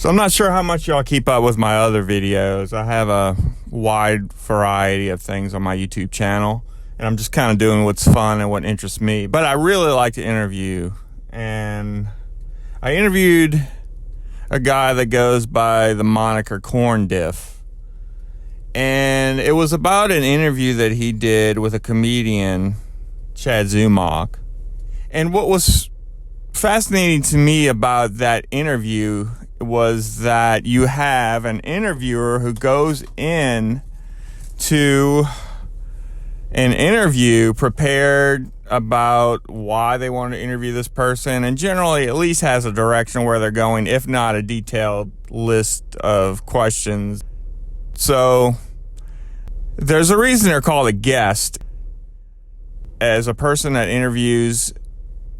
So I'm not sure how much y'all keep up with my other videos. I have a wide variety of things on my YouTube channel, and I'm just kind of doing what's fun and what interests me. But I really like to interview, and I interviewed a guy that goes by the moniker Corn Diff, and it was about an interview that he did with a comedian, Chad Zumock. And what was fascinating to me about that interview was that you have an interviewer who goes in to an interview prepared about why they want to interview this person, and generally at least has a direction where they're going, if not a detailed list of questions. So there's a reason they're called a guest. As a person that interviews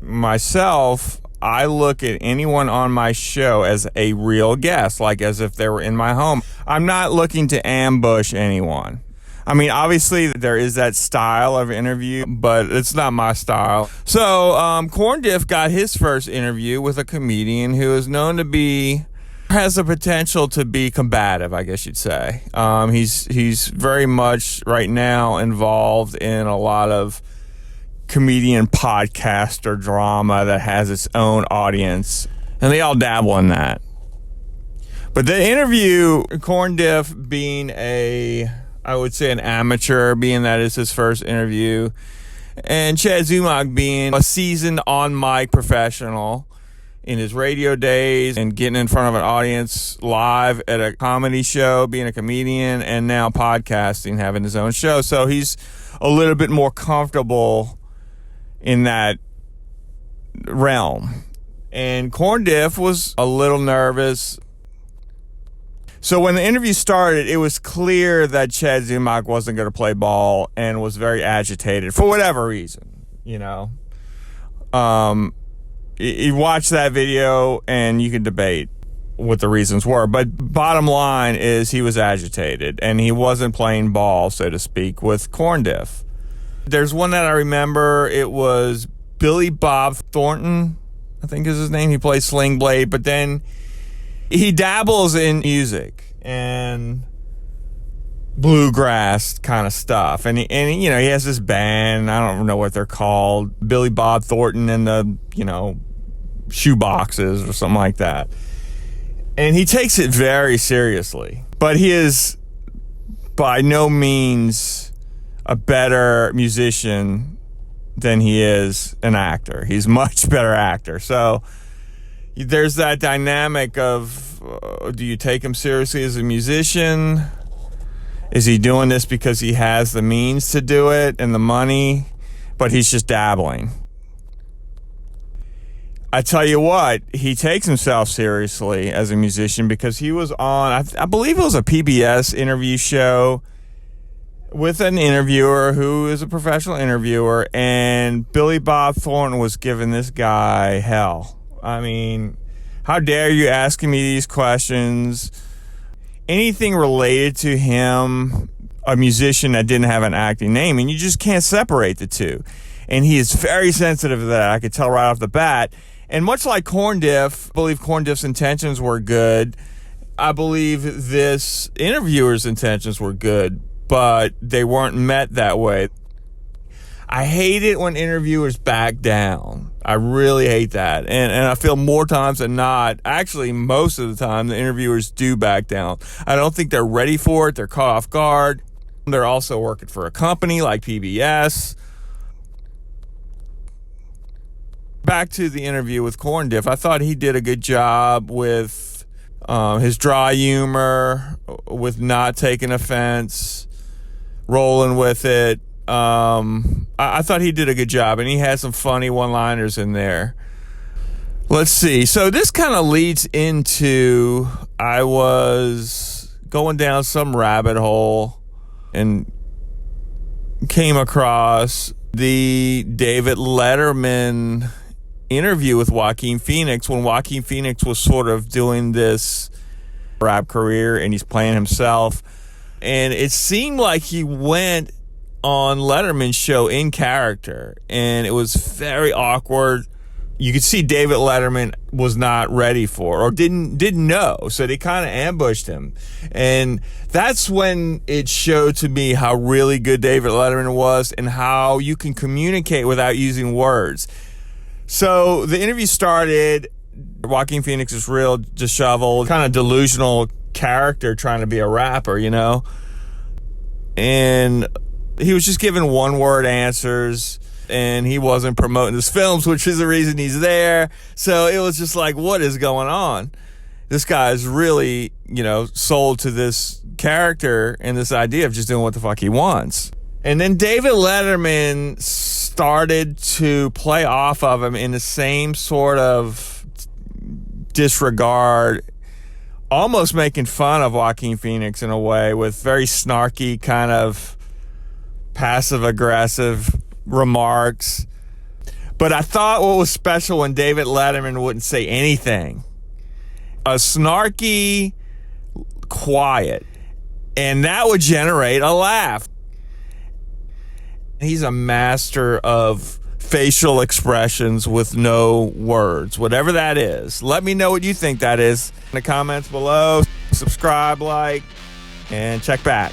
myself, I look at anyone on my show as a real guest, like as if they were in my home. I'm not looking to ambush anyone. I mean, obviously there is that style of interview, but it's not my style. So Corn Diff got his first interview with a comedian who is known to be, has the potential to be combative, I guess you'd say. He's very much right now involved in a lot of comedian podcast or drama that has its own audience, and they all dabble in that. But the interview, Corn Diff being I would say an amateur, being that it's his first interview, and Chad Zumock being a seasoned on-mic professional in his radio days and getting in front of an audience live at a comedy show, being a comedian, and now podcasting, having his own show. So he's a little bit more comfortable in that realm. And Corn Diff was a little nervous. So when the interview started, it was clear that Chad Zumock wasn't going to play ball and was very agitated for whatever reason, you know. You watch that video and you can debate what the reasons were, but bottom line is he was agitated and he wasn't playing ball, so to speak, with Corn Diff. There's one that I remember. It was Billy Bob Thornton, I think is his name. He plays Sling Blade, but then he dabbles in music and bluegrass kind of stuff. And he has this band, I don't know what they're called, Billy Bob Thornton and the, shoeboxes or something like that. And he takes it very seriously, but he is by no means a better musician than he is an actor. He's a much better actor. So there's that dynamic of, do you take him seriously as a musician? Is he doing this because he has the means to do it and the money, but he's just dabbling? I tell you what, he takes himself seriously as a musician, because he was on, I believe it was a PBS interview show with an interviewer who is a professional interviewer, and Billy Bob Thornton was giving this guy hell. I mean, how dare you asking me these questions? Anything related to him, a musician that didn't have an acting name, and you just can't separate the two. And he is very sensitive to that. I could tell right off the bat. And much like Corn Diff, I believe Corn Diff's intentions were good. I believe this interviewer's intentions were good, but they weren't met that way. I hate it when interviewers back down. I really hate that. And I feel more times than not, actually most of the time, the interviewers do back down. I don't think they're ready for it. They're caught off guard. They're also working for a company like PBS. Back to the interview with Corn Diff, I thought he did a good job with his dry humor, with not taking offense, rolling with it. I thought he did a good job, and he had some funny one-liners in there. Let's see. So this kind of leads into, I was going down some rabbit hole and came across the David Letterman interview with Joaquin Phoenix, when Joaquin Phoenix was sort of doing this rap career and he's playing himself. And it seemed like he went on Letterman's show in character, and it was very awkward, you could see David Letterman was not ready for or didn't know. So they kind of ambushed him. And that's when it showed to me how really good David Letterman was and how you can communicate without using words. So the interview started. Joaquin Phoenix is real disheveled, kind of delusional character trying to be a rapper, you know? And he was just giving one-word answers. And he wasn't promoting his films, which is the reason he's there. So it was just like, what is going on? This guy is really, sold to this character and this idea of just doing what the fuck he wants. And then David Letterman started to play off of him in the same sort of disregard, almost making fun of Joaquin Phoenix in a way, with very snarky kind of passive-aggressive remarks. But I thought what was special when David Letterman wouldn't say anything. A snarky quiet, and that would generate a laugh. He's a master of facial expressions with no words, whatever that is. Let me know what you think that is in the comments below. Subscribe, like, and check back.